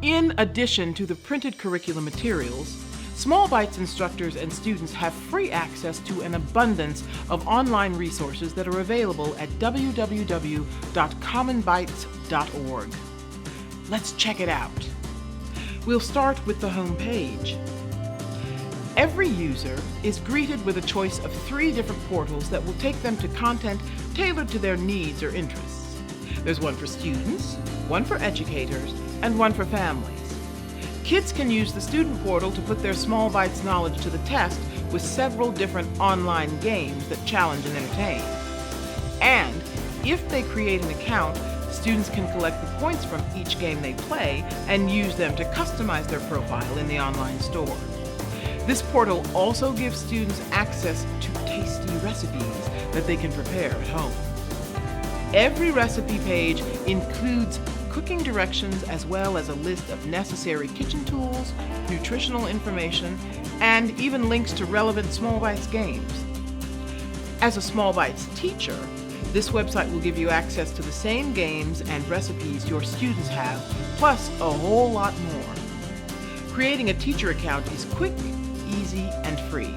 In addition to the printed curriculum materials, Small Bytes instructors and students have free access to an abundance of online resources that are available at www.commonbytes.org. Let's check it out. We'll start with the home page. Every user is greeted with a choice of 3 different portals that will take them to content tailored to their needs or interests. There's one for students, one for educators, and one for families. Kids can use the student portal to put their Small Bytes knowledge to the test with several different online games that challenge and entertain. And if they create an account, students can collect the points from each game they play and use them to customize their profile in the online store. This portal also gives students access to tasty recipes that they can prepare at home. Every recipe page includes cooking directions as well as a list of necessary kitchen tools, nutritional information, and even links to relevant Small Bytes games. As a Small Bytes teacher, this website will give you access to the same games and recipes your students have, plus a whole lot more. Creating a teacher account is quick, easy, and free.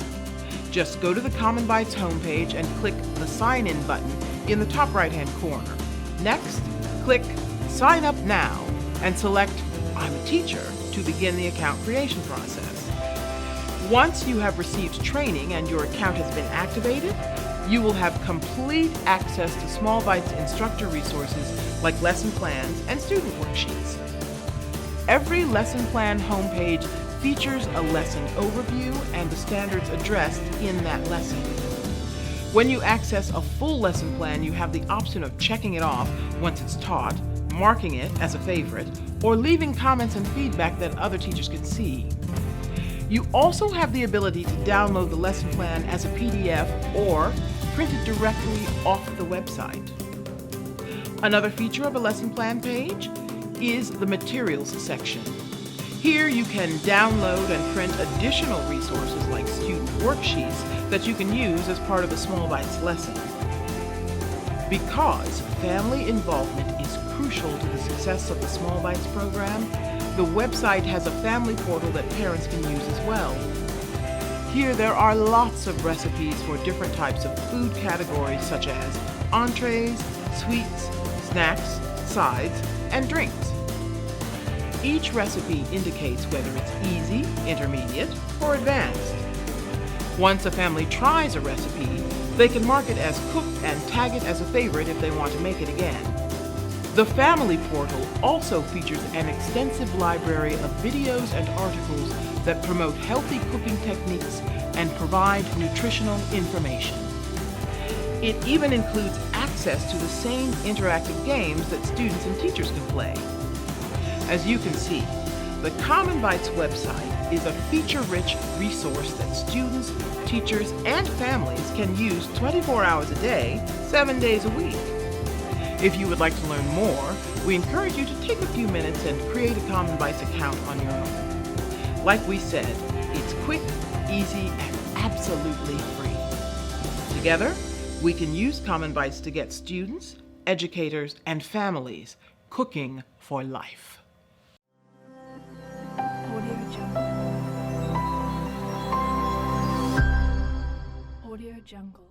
Just go to the Common Bytes homepage and click the Sign In button in the top right-hand corner. Next, click Sign Up Now and select I'm a Teacher to begin the account creation process. Once you have received training and your account has been activated, you will have complete access to Small Bytes instructor resources like lesson plans and student worksheets. Every lesson plan homepage features a lesson overview and the standards addressed in that lesson. When you access a full lesson plan, you have the option of checking it off once it's taught, marking it as a favorite, or leaving comments and feedback that other teachers can see. You also have the ability to download the lesson plan as a PDF or print it directly off the website. Another feature of a lesson plan page is the materials section. Here you can download and print additional resources like student worksheets that you can use as part of a Small Bytes lesson. Because family involvement is crucial to the success of the Small Bytes program, the website has a family portal that parents can use as well. Here there are lots of recipes for different types of food categories such as entrees, sweets, snacks, sides, and drinks. Each recipe indicates whether it's easy, intermediate, or advanced. Once a family tries a recipe, they can mark it as cooked and tag it as a favorite if they want to make it again. The family portal also features an extensive library of videos and articles that promote healthy cooking techniques and provide nutritional information. It even includes access to the same interactive games that students and teachers can play. As you can see, the Common Bytes website is a feature-rich resource that students, teachers, and families can use 24 hours a day, 7 days a week. If you would like to learn more, we encourage you to take a few minutes and create a Common Bytes account on your own. Like we said, it's quick, easy, and absolutely free. Together, we can use Common Bytes to get students, educators, and families cooking for life. Audio Jungle.